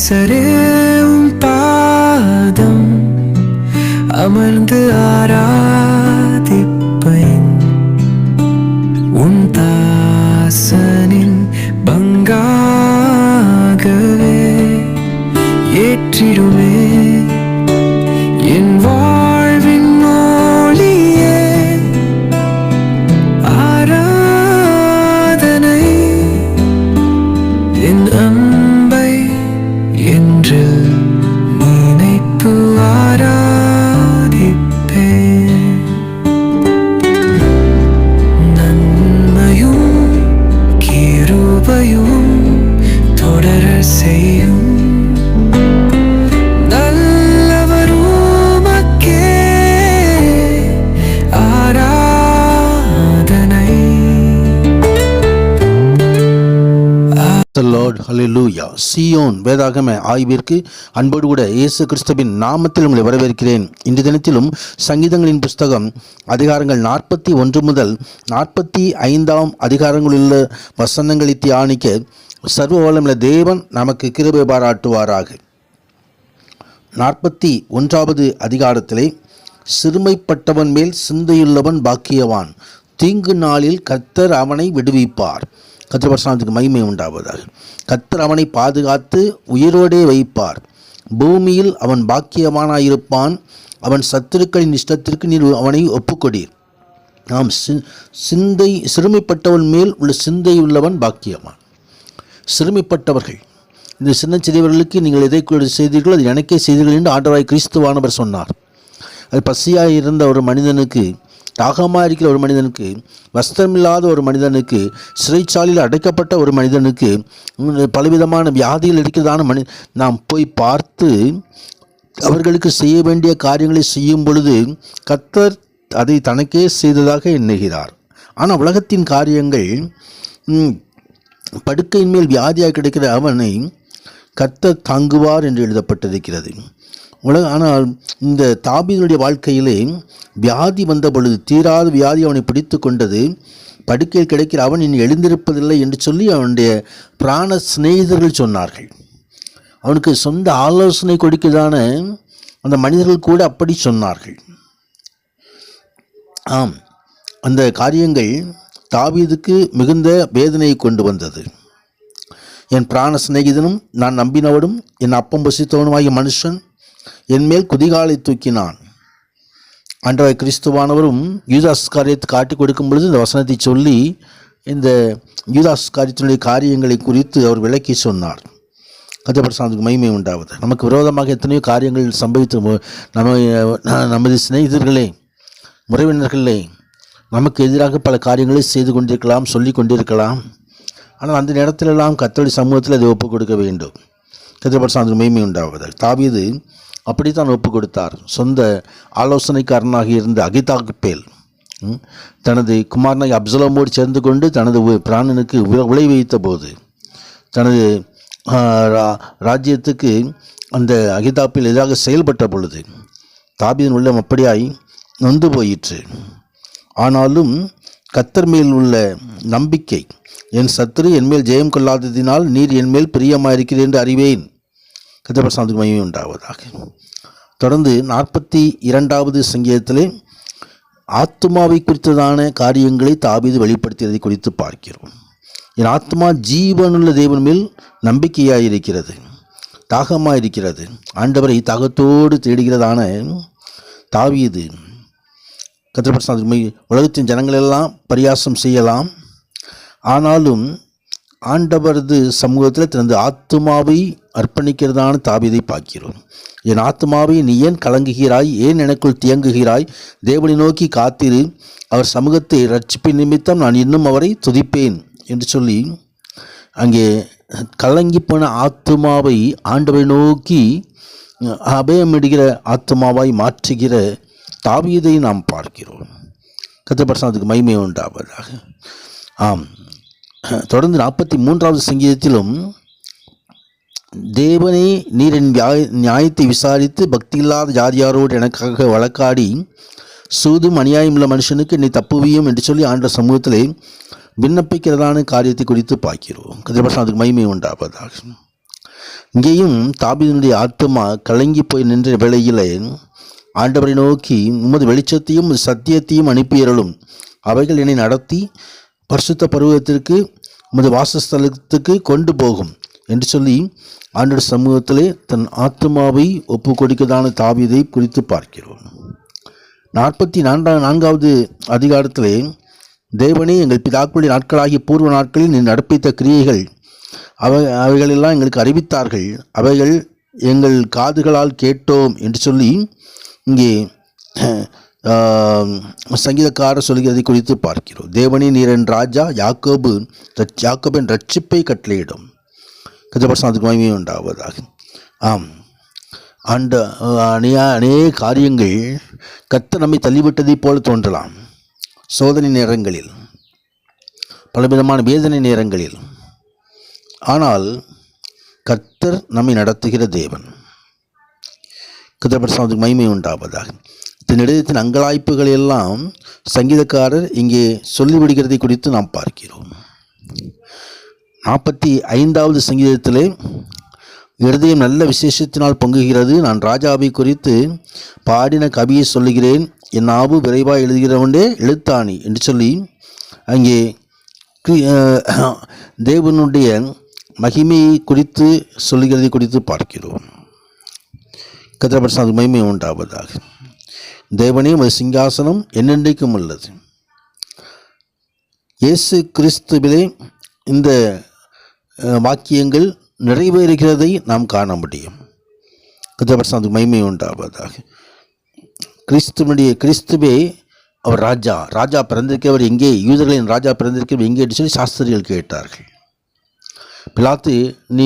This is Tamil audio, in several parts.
நேசரேவும் பாதம் அமர்ந்து ஆராதிப்பேன். உன் தாசனின் பங்காகவே ஏற்றிடுமே என் வாழ்வின் மொழியே. ஆராதனை என் அன்பை என்று நினைத்து ஆராதிப்பேன். நன்மையும் கிருபையும் தொடர செய்யும் ஹல்லேலூயா. சீயோன் வேதாகம ஆய்விற்கு அன்போடு கூட இயேசு கிறிஸ்துவின் நாமத்தில் உங்களை வரவேற்கிறேன். இன்று தினத்திலும் சங்கீதங்களின் புஸ்தகம் அதிகாரங்கள் 41 முதல் 45 அதிகாரங்களிலுள்ள வசனங்களை தியானிக்க சர்வ வல்லமையுள்ள தேவன் நமக்கு கிருபை பாராட்டுவாராக. 41வது அதிகாரத்திலே சிறுமைப்பட்டவன் மேல் சிந்தையுள்ளவன் பாக்கியவான், தீங்கு நாளில் கர்த்தர் அவனை விடுவிப்பார். கர்த்தர் பரிசுத்தத்துக்கு மகிமை உண்டாவதாக. கர்த்தர் அவனை பாதுகாத்து உயிரோடே வைப்பார். பூமியில் அவன் பாக்கியவானாயிருப்பான். அவன் சத்துருக்களின் இஷ்டத்திற்கு நீர் அவனை ஒப்புக்கொடீர். நாம் சிறுமைப்பட்டவன் மேல் உள்ள சிந்தை உள்ளவன் பாக்கியவான். சிறுமைப்பட்டவர்கள், இந்த சின்ன சிறியவர்களுக்கு நீங்கள் எதை செய்தீர்களோ அது எனக்கே செய்தீர்கள் என்று ஆண்டவராய் கிறிஸ்துவானவர் சொன்னார். அது பசியாக இருந்த ஒரு மனிதனுக்கு, தாகமாக இருக்கிற ஒரு மனிதனுக்கு, வஸ்திரமில்லாத ஒரு மனிதனுக்கு, சிறைச்சாலையில் அடைக்கப்பட்ட ஒரு மனிதனுக்கு, பலவிதமான வியாதிகள் இருக்கிறதான நாம் போய் பார்த்து அவர்களுக்கு செய்ய வேண்டிய காரியங்களை செய்யும் பொழுது கர்த்தர் அதை தனக்கே செய்ததாக எண்ணுகிறார். ஆனால் உலகத்தின் காரியங்கள், படுக்கையின் மேல் வியாதியாக கிடைக்கிற அவனை கர்த்தர் தாங்குவார் என்று எழுதப்பட்டிருக்கிறது. ஆனால் இந்த தாவீதுடைய வாழ்க்கையிலே வியாதி வந்த பொழுது, தீராத வியாதி அவனை பிடித்து கொண்டது. படுக்கையில் கிடைக்கிற அவன் இனி எழுந்திருப்பதில்லை என்று சொல்லி அவனுடைய பிராண சிநேகிதர்கள் சொன்னார்கள். அவனுக்கு சொந்த ஆலோசனை கொடுக்கிறதான அந்த மனிதர்கள் கூட அப்படி சொன்னார்கள். ஆம், அந்த காரியங்கள் தாவீதுக்கு மிகுந்த வேதனையை கொண்டு வந்தது. என் பிராண சிநேகிதனும் நான் நம்பினவனும் என் அப்பம் புசித்தவனுமாகிய மனுஷன் என் மேல் குதிகாலை தூக்கினான். ஆண்டவராய் கிறிஸ்துவானவரும் யூதாஸ் காரியத்தை காட்டி கொடுக்கும் பொழுது இந்த வசனத்தை சொல்லி இந்த யூதாஸ் காரியத்தினுடைய காரியங்களை குறித்து அவர் விளக்கி சொன்னார். கர்த்தர் பரிசுத்தத்துக்கு மகிமை உண்டாவது. நமக்கு விரோதமாக எத்தனையோ காரியங்கள் சம்பவித்து நமது சிநேகிதர்களே, உறவினர்களே நமக்கு எதிராக பல காரியங்களை செய்து கொண்டிருக்கலாம், சொல்லி கொண்டிருக்கலாம். ஆனால் அந்த நேரத்திலெல்லாம் கர்த்தருடைய சமூகத்தில் அதை ஒப்புக் கொடுக்க வேண்டும். கர்த்தர் பரிசுத்தத்துக்கு மகிமை உண்டாவது. தாவீது அப்படித்தான் ஒப்பு கொடுத்தார். சொந்த ஆலோசனைக்காரனாக இருந்த அகித்தாப்பேல் தனது குமாரனாக அப்சலோமோடு சேர்ந்து கொண்டு தனது பிராணனுக்கு விளை வைத்த போது, தனது ராஜ்யத்துக்கு அந்த அகித்தாப்பேல் எதிராக செயல்பட்ட பொழுது தாவீதின் உள்ளம் அப்படியாய் நொந்து போயிற்று. ஆனாலும் கர்த்தர் மேல் உள்ள நம்பிக்கை, என் சத்துரு என்மேல் ஜெயம் கொள்ளாததினால் நீர் என்மேல் பிரியமாயிருக்கிறேன் என்று அறிவேன். கர்த்தர் பரிசுத்தத்துக்கு மகிமை உண்டாவதாக. தொடர்ந்து 42வது சங்கீதத்திலே ஆத்துமாவை குறித்ததான காரியங்களை தாவீது வெளிப்படுத்தியதை குறித்து பார்க்கிறோம். என் ஆத்மா ஜீவனுள்ள தேவன் மேல் நம்பிக்கையாயிருக்கிறது, தாகமாயிருக்கிறது. ஆண்டவரை தாகத்தோடு தேடுகிறதான தாவீது கர்த்தர் பரிசுத்தத்துக்கு உலகத்தின் ஜனங்களெல்லாம் பரியாசம் செய்யலாம், ஆனாலும் ஆண்டவரது சமூகத்தில் தனது ஆத்துமாவை அர்ப்பணிக்கிறதான தாவீதை பார்க்கிறோம். என் ஆத்துமாவை நீ ஏன் கலங்குகிறாய், ஏன் எனக்குள் தியங்குகிறாய், தேவனை நோக்கி காத்திரு, அவர் சமூகத்தை ரட்சிப்பின் நிமித்தம் நான் இன்னும் அவரை துதிப்பேன் என்று சொல்லி அங்கே கலங்கி போன ஆத்துமாவை ஆண்டவரை நோக்கி அபயமிடுகிற ஆத்துமாவாய் மாற்றுகிற தாவீதை நாம் பார்க்கிறோம். கர்த்தர் பரிசுத்தத்துக்கு மகிமை உண்டாவதாக. ஆம், தொடர்ந்து 43வது சங்கீதத்திலும் தேவனே நீர் என் நியாயத்தை விசாரித்து பக்தி இல்லாத ஜாதியாரோடு எனக்காக வழக்காடி சூதும் அநியாயமுள்ள மனுஷனுக்கு நீ தப்புவியும் என்று சொல்லி ஆண்ட சமூகத்திலே விண்ணப்பிக்கிறதான காரியத்தை குறித்து பார்க்கிறோம். கர்த்தர் பரிசுத்தத்துக்கு மகிமை உண்டாவதாக. இங்கேயும் தாவீதினுடைய ஆத்துமா கலங்கி போய் நின்ற வேளையிலே ஆண்டவரை நோக்கி, உமது வெளிச்சத்தையும் சத்தியத்தையும் அனுப்பியருளும், அவைகள் என்னை நடத்தி பரிசுத்த பருவத்திற்கு உமது வாசஸ்தலத்துக்கு கொண்டு போகும் என்று சொல்லி ஆண்டவர் சமூகத்திலே தன் ஆத்மாவை ஒப்பு கொடுக்கதான தாவீதை குறித்து பார்க்கிறோம். 44வது அதிகாரத்திலே, தேவனே, எங்கள் பிதாக்களுடைய நாட்களாகிய பூர்வ நாட்களில் நீ நடப்பித்த கிரியைகள் அவைகளெல்லாம் எங்களுக்கு அறிவித்தார்கள், அவைகள் எங்கள் காதுகளால் கேட்டோம் என்று சொல்லி இங்கே சங்கீதக்காரர் சொல்கிறதை குறித்து பார்க்கிறோம். தேவனே, நீர் என் ராஜா, யாக்கோபின் ரட்சிப்பை கட்டளையிடும். கஜபர்சாந்துக்கு மகிமை உண்டாவதாக. ஆம், அநேக காரியங்கள் கர்த்தர் நம்மை தள்ளிவிட்டதைப் போல தோன்றலாம். சோதனை நேரங்களில், பலவிதமான வேதனை நேரங்களில், ஆனால் கர்த்தர் நம்மை நடத்துகிற தேவன். கர்த்தர் மகிமை உண்டாவதாக. இதனிடத்தின் அங்கலாய்ப்புகள் எல்லாம் சங்கீதக்காரர் இங்கே சொல்லிவிடுகிறதை குறித்து நாம் பார்க்கிறோம். 45வது சங்கீதத்திலே, இருதயம் நல்ல விசேஷத்தினால் பொங்குகிறது, நான் ராஜாவை குறித்து பாடின கவியை சொல்லுகிறேன், என் நாவு விரைவாக எழுதுகிறவண்டே எழுத்தாணி என்று சொல்லி அங்கே தேவனுடைய மகிமையை குறித்து சொல்லுகிறதை குறித்து பார்க்கிறோம். கர்த்தர் மகிமை உண்டாவதாக. தேவனே, உமது சிங்காசனம் என்னென்றைக்கும் உள்ளது. இயேசு கிறிஸ்துவிலே இந்த வாக்கியங்கள் நிறைவேறுகிறதை நாம் காண முடியும். கர்த்தர் மகிமை உண்டாவதாக. கிறிஸ்துவே அவர் ராஜா பிறந்திருக்கிறவர் எங்கே, யூதர்களின் ராஜா பிறந்திருக்கிறவர் எங்கே என்று சொல்லி சாஸ்திரிகள் கேட்டார்கள். பிலாத்து, நீ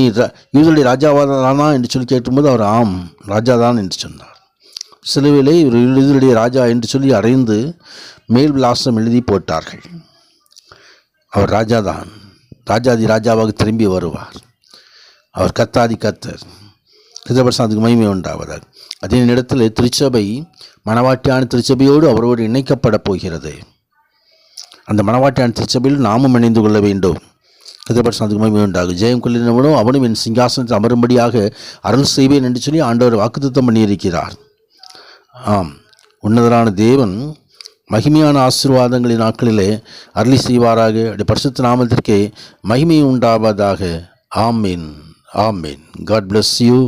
யூதருடைய ராஜாவாதானா என்று சொல்லி கேட்டும்போது அவர் ஆம், ராஜாதான் என்று சொன்னார். சிலுவையிலே இவர் யூதருடைய ராஜா என்று சொல்லி அறைந்து மேல் விலாசம் எழுதி போட்டார்கள். அவர் ராஜாதான், ராஜாதி ராஜாவாக திரும்பி வருவார். அவர் கர்த்தாதி கர்த்தர். கர்த்தருக்கு மகிமை உண்டாவதாக. அதே நேரத்தில் திருச்சபை மணவாட்டியான திருச்சபையோடு அவரோடு இணைக்கப்பட போகிறது. அந்த மணவாட்டியான திருச்சபையில் நாமும் இணைந்து கொள்ள வேண்டும். கர்த்தருக்கு மகிமை உண்டாகும். ஜெயம் கொள்ளினவனோ அவனும் என் சிங்காசனத்தில் அமரும்படியாக அருள் செய்வேன் என்று சொல்லி ஆண்டவர் வாக்குத்தத்தம் பண்ணியிருக்கிறார். ஆம், உன்னதரான தேவன் மகிமையான ஆசீர்வாதங்களின் நாட்களிலே அருளி செய்வாராக. அப்படி பரிசுத்த நாமத்திற்கே மகிமை உண்டாவதாக. ஆமீன், ஆமீன். God bless you.